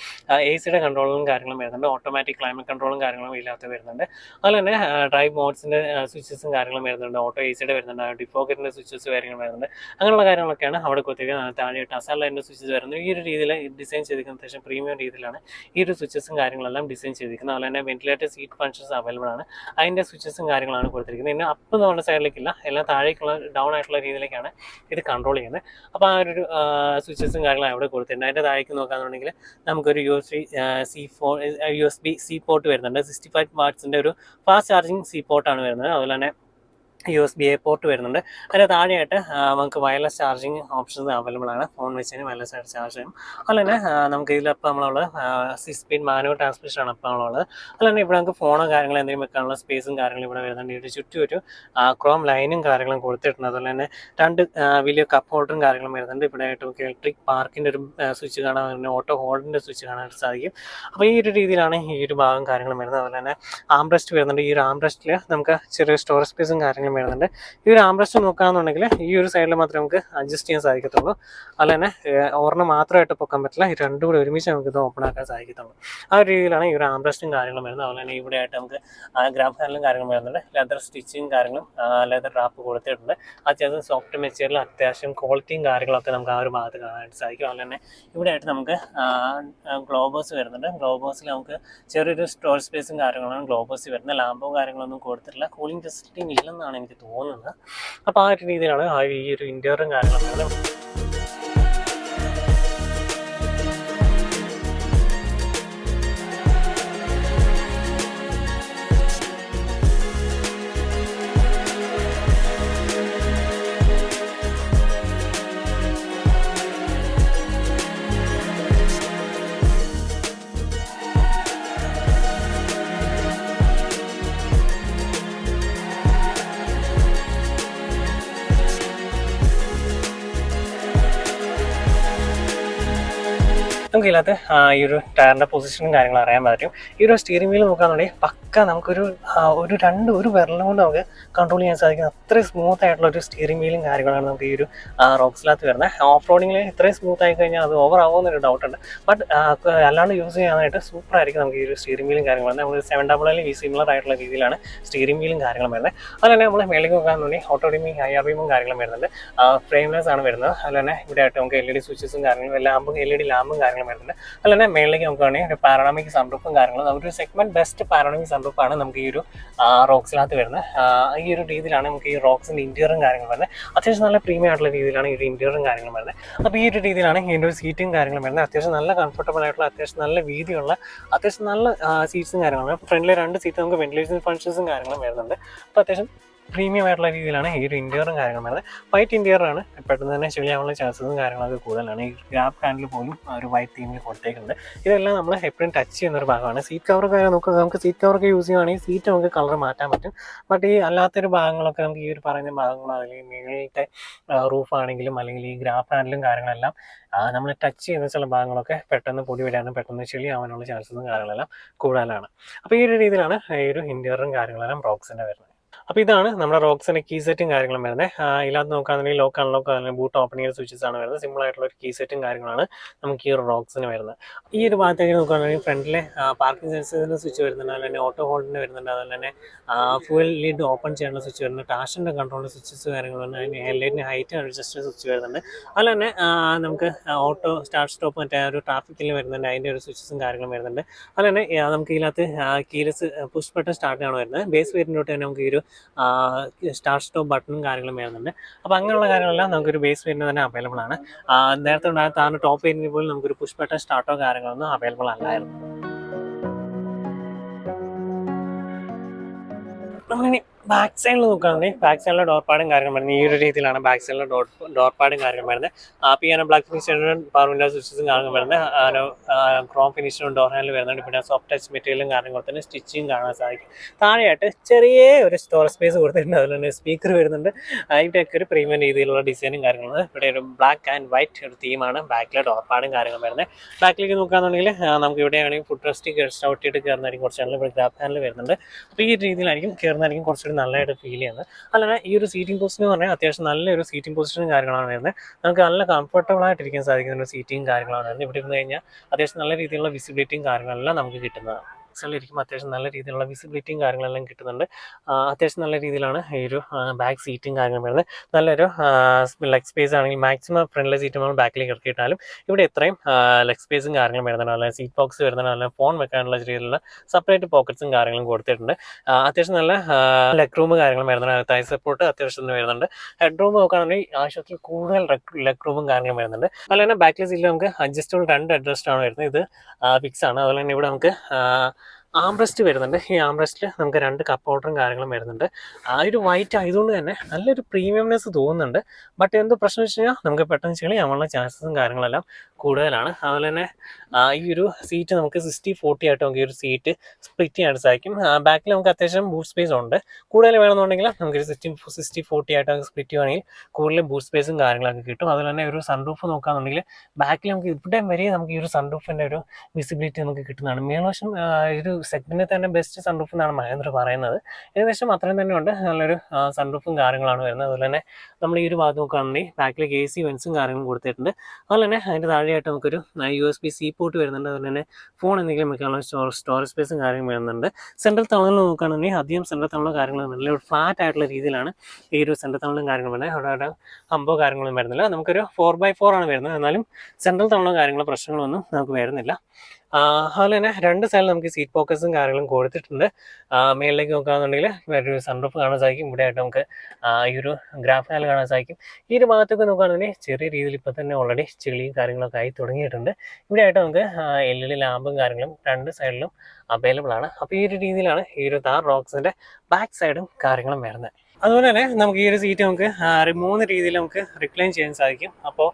AC കൺട്രോളും കാര്യങ്ങളും വരുന്നുണ്ട്. ഓട്ടോമാറ്റിക് ക്ലൈമറ്റ് കൺട്രോളും കാര്യങ്ങളും ഇല്ലാത്ത വരുന്നുണ്ട്. അതുപോലെ തന്നെ ഡ്രൈവ് മോഡ്സിൻ്റെ സ്വിച്ചസും കാര്യങ്ങളും വരുന്നുണ്ട്. ഓട്ടോ AC വരുന്നുണ്ട്. ഡിഫോക്കറ്റിൻ്റെ സ്വിച്ചസ് കാര്യങ്ങളും വരുന്നുണ്ട്. അങ്ങനെയുള്ള കാര്യങ്ങളൊക്കെയാണ് അവിടെ കൊടുത്തിരിക്കുന്നത്. താഴെയായിട്ട് അസാലൈൻ്റെ സ്വിച്ചസ് വരുന്നത്. ഈ ഒരു രീതിയിൽ ഡിസൈൻ ചെയ്തിരിക്കുന്ന അത്യാവശ്യം പ്രീമിയം രീതിയിലാണ് ഈ ഒരു സ്വിച്ചസും കാര്യങ്ങളെല്ലാം ഡിസൈൻ ചെയ്തിരിക്കുന്നത്. അതുപോലെ തന്നെ വെന്റിലേറ്റഡ് സീറ്റ് ഫങ്ഷൻസ് അവൈലബിൾ ആണ്. അതിൻ്റെ സ്വിച്ചസും കാര്യങ്ങളാണ് കൊടുത്തിരിക്കുന്നത്. ഇനി അപ്പ് നമ്മുടെ സൈഡിലേക്കില്ല, എല്ലാം താഴേക്കുള്ള ഡൗൺ ആയിട്ടുള്ള രീതിയിലേക്കാണ് ഇത് കൺട്രോൾ ചെയ്യുന്നത്. അപ്പോൾ ആ ഒരു സ്വിച്ചസും കാര്യങ്ങളും അവിടെ കൊടുത്തിട്ടുണ്ട്. അതിൻ്റെ താഴേക്ക് നോക്കുകയാണെന്നുണ്ടെങ്കിൽ നമുക്കൊരു USB-C പോർട്ട് വരുന്നുണ്ട്. 65 വാട്ട്സിൻ്റെ ഒരു ഫാസ്റ്റ് ചാർജിങ് C പോർട്ടാണ് വരുന്നത്. അതുപോലെ തന്നെ USB-A പോർട്ട് വരുന്നുണ്ട്. അതിൻ്റെ താഴെയായിട്ട് നമുക്ക് വയർലെസ് ചാർജിങ് ഓപ്ഷൻസ് അവൈലബിൾ ആണ്. ഫോൺ വെച്ച് വയർലെസ് ആയിട്ട് ചാർജ് ചെയ്യും. അതുപോലെ തന്നെ നമുക്ക് ഇതിലപ്പോൾ നമ്മളുള്ളത് 6 സ്പീഡ് മാനുവൽ ട്രാൻസ്മിഷൻ ആണ് ഇപ്പോൾ നമ്മളുള്ളത്. അതുപോലെ തന്നെ ഇവിടെ നമുക്ക് ഫോണോ കാര്യങ്ങളോ എന്തെങ്കിലും വെക്കാനുള്ള സ്പേസും കാര്യങ്ങളും ഇവിടെ വരുന്നുണ്ട്. ഇതിന് ചുറ്റും ഒരു ക്രോം ലൈനും കാര്യങ്ങളും കൊടുത്തിട്ടുണ്ട്. അതുപോലെ തന്നെ 2 വലിയ കപ്പ് ഹോൾഡറും കാര്യങ്ങളും വരുന്നുണ്ട്. ഇവിടെ ആയിട്ട് നമുക്ക് ഇലക്ട്രിക് പാർക്കിൻ്റെ ഒരു സ്വിച്ച് കാണാൻ, ഓട്ടോ ഹോൾഡിൻ്റെ സ്വിച്ച് കാണാനായിട്ട് സാധിക്കും. അപ്പോൾ ഈ ഒരു രീതിയിലാണ് ഈ ഒരു ഭാഗം കാര്യങ്ങളും വരുന്നത്. അതുപോലെ തന്നെ ആംബ്രസ്റ്റ് വരുന്നുണ്ട്. ഈ ഒരു ആംബ്രസ്റ്റിൽ നമുക്ക് ചെറിയ സ്റ്റോറേജ് സ്പേസും കാര്യങ്ങളും വരുന്നുണ്ട്. ഈ ഒരു ആംബ്രസ്റ്റ് നോക്കുകയാണെന്നുണ്ടെങ്കിൽ ഈ ഒരു സൈഡിൽ മാത്രമേ നമുക്ക് അഡ്ജസ്റ്റ് ചെയ്യാൻ സാധിക്കത്തുള്ളൂ. അതുപോലെ തന്നെ ഒരെണ്ണം മാത്രമായിട്ട് പൊക്കാൻ പറ്റില്ല. ഈ 2 കൂടെ ഒരുമിച്ച് നമുക്ക് ഇത് ഓപ്പൺ ആക്കാൻ സാധിക്കത്തുള്ളൂ. ആ ഒരു രീതിയിലാണ് ഈ ഒരു ആംബ്രസ്റ്റും കാര്യങ്ങളും വരുന്നത്. അതുപോലെ തന്നെ ഇവിടെ ആയിട്ട് നമുക്ക് ഗ്രാബ് ഹാൻഡിലും കാര്യങ്ങളും വരുന്നുണ്ട്. ലെതർ സ്റ്റിച്ചിങ് കാര്യങ്ങളും ലെതർ റാപ്പ് കൊടുത്തിട്ടുണ്ട്. അത്യാവശ്യം സോഫ്റ്റ് മെറ്റീരിയൽ, അത്യാവശ്യം ക്വാളിറ്റിയും കാര്യങ്ങളൊക്കെ നമുക്ക് ആ ഒരു ഭാഗത്ത് കാണാനായിട്ട് സാധിക്കും. അതുപോലെ തന്നെ ഇവിടെ ആയിട്ട് നമുക്ക് ഗ്ലോബേഴ്സ് വരുന്നുണ്ട്. ഗ്ലോബേഴ്സിൽ നമുക്ക് ചെറിയൊരു സ്റ്റോറേജ് സ്പേസും കാര്യങ്ങളാണ് ഗ്ലോബേഴ്സ് വരുന്നത്. ലാമ്പോ കാര്യങ്ങളൊന്നും കൊടുത്തിട്ടില്ല. കൂളിംഗ് ഫെസിലിറ്റിയും ഇല്ലെന്നാണ് എനിക്ക് തോന്നുന്നത്. അപ്പോൾ ആ ഒരു രീതിയിലാണ് ഈ ഒരു ഇന്റീരിയറും കാര്യങ്ങളും. നമുക്ക് ഇതിനകത്ത് ഈ ഒരു ടയറിൻ്റെ പൊസിഷനും കാര്യങ്ങളും അറിയാൻ പറ്റും. ഈ ഒരു സ്റ്റിയറിംഗ് വീൽ നോക്കുകയാണെന്നുണ്ടെങ്കിൽ പക്ക നമുക്കൊരു ഒരു വിരലും കൊണ്ട് നമുക്ക് കൺട്രോൾ ചെയ്യാൻ സാധിക്കും. അത്രയും സ്മൂത്ത് ആയിട്ടുള്ള ഒരു സ്റ്റിയറിംഗ് വീലും കാര്യങ്ങളാണ് നമുക്ക് ഈ ഒരു റോക്സിനകത്ത് വരുന്നത്. ഓഫ് റോഡിങ്ങിൽ ഇത്രയും സ്മൂത്ത് ആയി കഴിഞ്ഞാൽ അത് ഓവർ ആവുമെന്നൊരു ഡൗട്ടുണ്ട്. ബട്ട് അല്ലാണ്ട് യൂസ് ചെയ്യാനായിട്ട് സൂപ്പർ ആയിരിക്കും നമുക്ക് ഈ ഒരു സ്റ്റിയറിംഗ് വീലും കാര്യങ്ങളും. നമ്മൾ 700 ഈ സിമിലർ ആയിട്ടുള്ള രീതിയിലാണ് സ്റ്റിയറിംഗ് വീലും കാര്യങ്ങളും വരുന്നത്. അതുപോലെ തന്നെ നമ്മൾ മേളിലേക്ക് നോക്കുകയാണെന്നുണ്ടെങ്കിൽ ഓട്ടോ ഡിമ്മിങ് IR കാര്യങ്ങളും വരുന്നുണ്ട്. ഫ്രെയിംലെസ് ആണ് വരുന്നത്. അതുപോലെ തന്നെ ഇവിടെ ആയിട്ട് നമുക്ക് LED സ്വിച്ചസും കാര്യങ്ങളും ലാമ്പും LED ലാമ്പും കാര്യങ്ങളും വരുന്നുണ്ട്. അതുപോലെ തന്നെ മേളിലേക്ക് നോക്കുകയാണെങ്കിൽ ഒരു പാനോറാമിക് സൺറൂഫും കാര്യങ്ങളും നമുക്കൊരു സെഗ്മെന്റ് ബെസ്റ്റ് പാനോറാമിക് സൺറൂഫാണ് നമുക്ക് ഈ ഒരു റോക്സിനകത്ത് വരുന്നത്. ഈ ഒരു രീതിയിലാണ് നമുക്ക് ഈ റോക്സിൻ്റെ ഇന്റീരിയറും കാര്യങ്ങളും വരുന്നത്. അത്യാവശ്യം നല്ല പ്രീമിയം ആയിട്ടുള്ള രീതിയിലാണ് ഈ ഒരു ഇന്റീരിയറും കാര്യങ്ങളും വരുന്നത്. അപ്പോൾ ഈ ഒരു രീതിയിലാണ് ഇതിൻ്റെ ഒരു സീറ്റും കാര്യങ്ങളും വരുന്നത്. അത്യാവശ്യം നല്ല കംഫർട്ടബിൾ ആയിട്ടുള്ള അത്യാവശ്യം നല്ല വീതിയുള്ള അത്യാവശ്യം നല്ല സീറ്റ്സും കാര്യങ്ങളും. ഫ്രണ്ടിലെ 2 സീറ്റ് നമുക്ക് വെന്റിലേഷൻ ഫങ്ഷൻസും കാര്യങ്ങളും വരുന്നുണ്ട്. അപ്പോൾ അത്യാവശ്യം പ്രീമിയം ആയിട്ടുള്ള രീതിയിലാണ് ഈ ഒരു ഇന്റീരിയറും കാര്യങ്ങളും വരുന്നത്. വൈറ്റ് ഇന്റീരിയറാണ്. പെട്ടെന്ന് തന്നെ ചെളിയാവുള്ള ചാൻസസും കാര്യങ്ങളൊക്കെ കൂടുതലാണ്. ഈ ഗ്രാബ് ഹാൻഡിൽ പോലും ഒരു വൈറ്റ് തീമിൽ കൊടുത്തേക്കുന്നുണ്ട്. ഇതെല്ലാം നമ്മൾ എപ്പോഴും ടച്ച് ചെയ്യുന്നൊരു ഭാഗമാണ്. സീറ്റ് കവറൊക്കെ നമുക്ക് സീറ്റ് കവറൊക്കെ യൂസ് ചെയ്യുകയാണെങ്കിൽ സീറ്റ് നമുക്ക് കളർ മാറ്റാൻ പറ്റും. ബട്ട് ഈ അല്ലാത്തൊരു ഭാഗങ്ങളൊക്കെ നമുക്ക് ഈ ഒരു പറയുന്ന ഭാഗങ്ങളോ അല്ലെങ്കിൽ മേളിലത്തെ റൂഫാണെങ്കിലും അല്ലെങ്കിൽ ഈ ഗ്രാബ് ഹാൻഡിലും കാര്യങ്ങളെല്ലാം നമ്മൾ ടച്ച് ചെയ്യുന്ന ചില ഭാഗങ്ങളൊക്കെ പെട്ടെന്ന് പൊടി വരാനും പെട്ടെന്ന് ചെളിയാവാനുള്ള ചാൻസസും കാര്യങ്ങളെല്ലാം കൂടുതലാണ്. അപ്പോൾ ഈ ഒരു രീതിയിലാണ് ഈ ഒരു ഇന്റീരിയറും കാര്യങ്ങളെല്ലാം റോക്സിൻ്റെ വരുന്നത്. അപ്പോൾ ഇതാണ് നമ്മുടെ റോക്സിൻ്റെ കീ സെറ്റും കാര്യങ്ങളും വരുന്നത്. ഇതിനകത്ത് നോക്കുകയാണെന്നുണ്ടെങ്കിൽ ലോക്ക് അൺലോക്ക് അല്ലെങ്കിൽ ബൂട്ട് ഓപ്പണിംഗ് സ്വിച്ചസ് ആണ് വരുന്നത്. സിമ്പിൾ ആയിട്ടുള്ള ഒരു കീ സെറ്റും കാര്യങ്ങളാണ് നമുക്ക് ഈ ഒരു റോക്സിന് വരുന്നത്. ഈ ഒരു ഭാഗത്തേക്ക് നോക്കുകയാണെങ്കിൽ ഫ്രണ്ടിലെ പാർക്കിംഗ് സെൻസറിൻ്റെ സ്വിച്ച് വരുന്നുണ്ട്. അതുപോലെ തന്നെ ഓട്ടോ ഹോൾഡിൻ്റെ വരുന്നുണ്ട്. അതുപോലെ തന്നെ ഫ്യൂൽ ലിഡ് ഓപ്പൺ ചെയ്യാനുള്ള സ്വിച്ച് വരുന്നുണ്ട്. ടാഷിൻ്റെ കൺട്രോളിൻ്റെ സ്വിച്ചസ് കാര്യങ്ങളുണ്ട്. അതിന് ഹെഡ്ലൈറ്റിന് ഹൈറ്റ് അഡ്ജസ്റ്റ് സ്വിച്ച് വരുന്നുണ്ട്. അതുപോലെ തന്നെ നമുക്ക് ഓട്ടോ സ്റ്റാർട്ട് സ്റ്റോപ്പ് മറ്റേ ഒരു ട്രാഫിക്കിൽ വരുന്നുണ്ട്. അതിൻ്റെ ഒരു സ്വിച്ചസും കാര്യങ്ങളും വരുന്നുണ്ട്. അതുപോലെ തന്നെ നമുക്ക് ഇതിനകത്ത് കീലെസ് പുഷ് ബട്ടൺ സ്റ്റാർട്ടാണ് വരുന്നത്. ബേസ് വേരിയൻ്റ് തന്നെ നമുക്ക് ഈ ഒരു സ്റ്റാർട്ട് സ്റ്റോപ്പ് ബട്ടണും കാര്യങ്ങളും വരുന്നുണ്ട്. അപ്പോൾ അങ്ങനെയുള്ള കാര്യങ്ങളെല്ലാം നമുക്കൊരു ബേസ് വേരിയൻ്റ് തന്നെ അവൈലബിൾ ആണ്. നേരത്തെ ഉണ്ടായ ടോപ്പ് വേരിയൻ്റ് പോലും നമുക്കൊരു പുഷ് ബട്ടൺ സ്റ്റാർട്ടോ കാര്യങ്ങളൊന്നും അവൈലബിൾ അല്ലായിരുന്നു. നമ്മളിനി ബാക്ക് സൈഡിൽ നോക്കുകയാണെങ്കിൽ ബാക്ക് സൈഡിലെ ഡോർ പാടും കാര്യങ്ങളും വരുന്നത് ഈ ഒരു രീതിയിലാണ്. ബാക്ക് സൈഡിലെ ഡോർ പാടും കാര്യങ്ങളും വരുന്നത്. പിയാനോ ബ്ലാക്ക് ഫിനിഷും പവർ വിൻഡോ സ്വിച്ചസും കാര്യങ്ങളും വരുന്നത്. ക്രോം ഫിനിഷും ഡോർ ഹാൻഡിൽ വരുന്നുണ്ട്. പിന്നെ സോഫ്റ്റ് ടച്ച് മെറ്റീരിയലും കാര്യങ്ങളും തന്നെ സ്റ്റിച്ചിങ് കാണാൻ സാധിക്കും. താഴെയായിട്ട് ചെറിയ ഒരു സ്റ്റോറേജ് സ്പേസ് കൊടുത്തിട്ടുണ്ട്. അതുപോലെ തന്നെ സ്പീക്കർ വരുന്നുണ്ട്. ഇവിടെയൊക്കെ ഒരു പ്രീമിയം രീതിയിലുള്ള ഡിസൈനും കാര്യങ്ങളും. ഇവിടെ ഒരു ബ്ലാക്ക് ആൻഡ് വൈറ്റ് ഒരു തീമാണ് ബാക്കിലെ ഡോർ പാടും കാര്യങ്ങളും വരുന്നത്. ബാക്കിലേക്ക് നോക്കുകയാണെന്നുണ്ടെങ്കിൽ നമുക്ക് ഇവിടെയാണെങ്കിൽ ഫുഡ് റെസ്റ്റ് ഔട്ടിയിട്ട് കയറുന്നതായിരിക്കും കുറച്ചാണെങ്കിൽ ഇവിടെ ഗ്രാബ് ഹാൻഡിൽ വരുന്നുണ്ട്. അപ്പോൾ ഈ രീതിയിലായിരിക്കും കയറുന്നതായിരിക്കും കുറച്ചുകൂടി നല്ലതായിട്ട് ഫീൽ ചെയ്യുന്നത്. അല്ലാതെ ഈ ഒരു സീറ്റിംഗ് പൊസിഷൻ എന്ന് പറഞ്ഞാൽ അത്യാവശ്യം നല്ലൊരു സീറ്റിംഗ് പൊസിഷനും കാര്യങ്ങളാണ് വരുന്നത്. നമുക്ക് നല്ല കംഫർട്ടബിൾ ആയിട്ടിരിക്കാൻ സാധിക്കുന്ന ഒരു സീറ്റിംഗ് കാര്യങ്ങളാണ് വരുന്നത്. ഇവിടെ ഇരുന്ന് കഴിഞ്ഞാൽ അത്യാവശ്യം നല്ല രീതിയിലുള്ള വിസിബിലിറ്റിയും കാര്യങ്ങളെല്ലാം നമുക്ക് കിട്ടുന്നതാണ്. ഇരിക്കുമ്പോൾ അത്യാവശ്യം നല്ല രീതിയിലുള്ള വിസിബിലിറ്റിയും കാര്യങ്ങളെല്ലാം കിട്ടുന്നുണ്ട്. അത്യാവശ്യം നല്ല രീതിയിലാണ് ഈ ഒരു ബാക്ക് സീറ്റും കാര്യങ്ങളും വരുന്നത്. നല്ലൊരു ലെഗ് സ്പേസ് ആണെങ്കിൽ മാക്സിമം ഫ്രണ്ടിലെ സീറ്റ് നമ്മൾ ബാക്കിലേക്ക് ഇറക്കിയിട്ടാലും ഇവിടെ എത്രയും ലെഗ് സ്പേസും കാര്യങ്ങളും വരുന്നുണ്ട്. അല്ലെങ്കിൽ സീറ്റ് ബോക്സ് വരുന്നുണ്ട്. അല്ലെങ്കിൽ ഫോൺ വെക്കാനുള്ള രീതിയിലുള്ള സെപ്പറേറ്റ് പോക്കറ്റ്സും കാര്യങ്ങളും കൊടുത്തിട്ടുണ്ട്. അത്യാവശ്യം നല്ല ലെഗ് റൂം കാര്യങ്ങളും വരുന്നുണ്ട്. തൈ സപ്പോർട്ട് അത്യാവശ്യം വരുന്നുണ്ട്. ഹെഡ് റൂം നോക്കുകയാണെങ്കിൽ ആവശ്യത്തിൽ കൂടുതൽ ലെഗ് റൂമും കാര്യങ്ങളും വരുന്നുണ്ട്. അതുപോലെ തന്നെ ബാക്കിലെ സീറ്റിൽ നമുക്ക് അഡ്ജസ്റ്റബിൾ 2 അഡ്ജസ്റ്റ് ആണ് വരുന്നത്. ഇത് ഫിക്സ് ആണ്. അതുപോലെ തന്നെ ഇവിടെ നമുക്ക് ആംബ്രസ്റ്റ് വരുന്നുണ്ട്. ഈ ആംബ്രസ്റ്റിൽ നമുക്ക് 2 കപ്പ് ഹോൾഡറും കാര്യങ്ങളും വരുന്നുണ്ട്. ഒരു വൈറ്റ് ആയതുകൊണ്ട് തന്നെ നല്ലൊരു പ്രീമിയംനെസ് തോന്നുന്നുണ്ട്. ബട്ട് എന്തോ പ്രശ്നം വെച്ച് കഴിഞ്ഞാൽ നമുക്ക് പെട്ടെന്ന് ചെളിയാവാനുള്ള ചാൻസസും കാര്യങ്ങളെല്ലാം കൂടുതലാണ്. അതുപോലെ തന്നെ ഈ ഒരു സീറ്റ് നമുക്ക് 60-40 ആയിട്ട് നമുക്ക് ഈ ഒരു സീറ്റ് സ്പ്ലിറ്റ് ചെയ്യാൻ സാധിക്കും. ബാക്കിൽ നമുക്ക് അത്യാവശ്യം ബൂട്ട് സ്പേസ് ഉണ്ട്. കൂടുതൽ വേണമെന്നുണ്ടെങ്കിൽ നമുക്കൊരു 60-40 ആയിട്ട് സ്പ്ലിറ്റ് ചെയ്യുകയാണെങ്കിൽ കൂടുതൽ ബൂട്ട് സ്പേസും കാര്യങ്ങളൊക്കെ കിട്ടും. അതുപോലെ തന്നെ ഒരു സൺറൂഫ് നോക്കുകയാണെന്നുണ്ടെങ്കിൽ ബാക്കിൽ നമുക്ക് ഇവിടെ വരെ നമുക്ക് ഈ ഒരു സൺറൂഫിൻ്റെ ഒരു വിസിബിലിറ്റി നമുക്ക് കിട്ടുന്നതാണ്. മേൽവശം ഒരു സെഗ്മെന്റിൽ തന്നെ ബെസ്റ്റ് സൺറൂഫ് എന്നാണ് മഹേന്ദ്ര പറയുന്നത്. ഏകദേശം അത്രയും തന്നെ ഉണ്ട്. നല്ലൊരു സൺറൂഫും കാര്യങ്ങളാണ് വരുന്നത്. അതുപോലെ തന്നെ നമ്മൾ ഈ ഒരു ഭാഗത്ത് നോക്കുകയാണെങ്കിൽ ബാക്കിലേക്ക് AC വെൻസും കാര്യങ്ങളും കൊടുത്തിട്ടുണ്ട്. അതുപോലെ തന്നെ അതിൻ്റെ താഴെയായിട്ട് നമുക്കൊരു USB-C പോർട്ട് വരുന്നുണ്ട്. അതുപോലെ തന്നെ ഫോൺ എന്തെങ്കിലും വെക്കാനുള്ള സ്റ്റോറേജ് സ്പേസും കാര്യങ്ങളും വരുന്നുണ്ട്. സെൻട്രൽ തണലിൽ നോക്കുകയാണെങ്കിൽ അധികം സെൻട്രൽ തണലോ കാര്യങ്ങളും വരുന്നില്ല. ഒരു ഫ്ലാറ്റ് ആയിട്ടുള്ള രീതിയിലാണ് ഈ ഒരു സെൻട്രൽ തണലും കാര്യങ്ങളും വരുന്നത്. അവിടെ ഹമ്പോ കാര്യങ്ങളൊന്നും വരുന്നില്ല. നമുക്കൊരു 4x4 ആണ് വരുന്നത്. എന്നാലും സെൻട്രൽ തണലോ കാര്യങ്ങളോ പ്രശ്നങ്ങളൊന്നും നമുക്ക് വരുന്നില്ല. അതുപോലെ തന്നെ 2 സൈഡിൽ നമുക്ക് സീറ്റ് പോക്കറ്റ്സും കാര്യങ്ങളും കൊടുത്തിട്ടുണ്ട്. മേളിലേക്ക് നോക്കുകയാണെന്നുണ്ടെങ്കിൽ വേറൊരു സൺറൂഫ് കാണാൻ സാധിക്കും. ഇവിടെ ആയിട്ട് നമുക്ക് ഈ ഒരു ഗ്രാഫ് ഹാൻഡിൽ കാണാൻ സാധിക്കും. ഈ ഒരു ഭാഗത്തൊക്കെ നോക്കുകയാണെന്നുണ്ടെങ്കിൽ ചെറിയ രീതിയിൽ ഇപ്പോൾ തന്നെ ഓൾറെഡി ചെളിയും കാര്യങ്ങളൊക്കെ ആയി തുടങ്ങിയിട്ടുണ്ട്. ഇവിടെ ആയിട്ട് നമുക്ക് LED ലാമ്പും കാര്യങ്ങളും 2 സൈഡിലും അവൈലബിൾ ആണ്. അപ്പോൾ ഈ ഒരു രീതിയിലാണ് ഈ ഒരു താർ റോക്സിൻ്റെ ബാക്ക് സൈഡും കാര്യങ്ങളും വരുന്നത്. അതുപോലെ തന്നെ നമുക്ക് ഈ ഒരു സീറ്റ് നമുക്ക് 3 രീതിയിൽ നമുക്ക് റിക്ലൈൻ ചെയ്യാൻ സാധിക്കും. അപ്പോൾ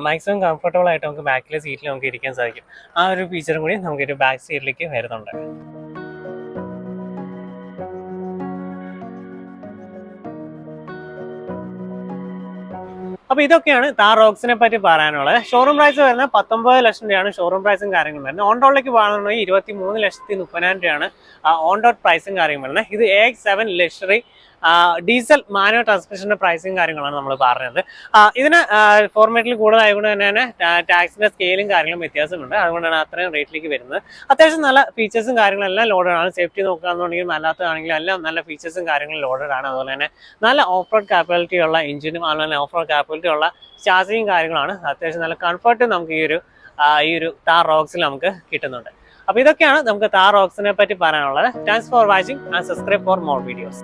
മാക്സിമം കംഫർട്ടബിൾ ആയിട്ട് നമുക്ക് ബാക്കിലെ സീറ്റിൽ നമുക്ക് ഇരിക്കാൻ സാധിക്കും. ആ ഒരു ഫീച്ചറും കൂടി നമുക്കൊരു ബാക്ക് സീറ്റിലേക്ക് വരുന്നുണ്ട്. അപ്പോൾ ഇതൊക്കെയാണ് താർ റോക്സിനെ പറ്റി പറയാനുള്ളത്. ഷോറൂം പ്രൈസ് വരുന്നത് 19 ലക്ഷം രൂപയാണ് ഷോറൂം പ്രൈസും കാര്യങ്ങളും വരുന്നത്. ഓൺ റോഡിലേക്ക് പോകുകയാണെന്നുണ്ടെങ്കിൽ 23,30,000 രൂപയാണ് ഓൺ റോഡ് പ്രൈസും കാര്യങ്ങളും വരുന്നത്. ഇത് AX7 ലക്ഷറി ഡീസൽ മാനുവൽ ട്രാൻസ്മിഷന്റെ പ്രൈസും കാര്യങ്ങളാണ് നമ്മൾ പറഞ്ഞത്. ഇതിന് ഫോർമാറ്റിൽ കൂടുതലായതുകൊണ്ട് തന്നെ ടാക്സിന്റെ സ്കെയിലും കാര്യങ്ങളും വ്യത്യാസമുണ്ട്. അതുകൊണ്ടാണ് അത്രയും റേറ്റിലേക്ക് വരുന്നത്. അത്യാവശ്യം നല്ല ഫീച്ചേഴ്സും കാര്യങ്ങളും എല്ലാം ലോഡഡ് ആണ്. സേഫ്റ്റി നോക്കുകയാണെന്നുണ്ടെങ്കിലും അല്ലാത്തതാണെങ്കിലും എല്ലാം നല്ല ഫീച്ചേഴ്സും കാര്യങ്ങളും ലോഡഡ് ആണ്. അതുപോലെ തന്നെ നല്ല ഓഫ് റോഡ് കാപ്പബിലിറ്റി ഉള്ള എഞ്ചിനും അതുപോലെ ഓഫ് റോഡ് കാപ്പബിലിറ്റി ഉള്ള ചാസിയും കാര്യങ്ങളാണ്. അത്യാവശ്യം നല്ല കംഫർട്ട് നമുക്ക് ഈ ഒരു താർ റോക്സിൽ നമുക്ക് കിട്ടുന്നുണ്ട്. അപ്പോൾ ഇതൊക്കെയാണ് നമുക്ക് താർ റോക്സിനെ പറ്റി പറയാനുള്ളത്. Thanks for watching and subscribe for more videos.